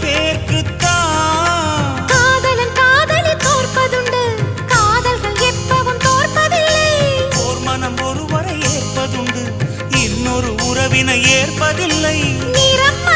பேர்க்குத்தான். காதலன் காதலி தோற்பதுண்டு, காதல்கள் எப்பவும் தோற்பதில்லை. ஓர் மனம் ஒருவரை ஏற்பதுண்டு, இன்னொரு உறவினை ஏற்பதில்லை. நிறம்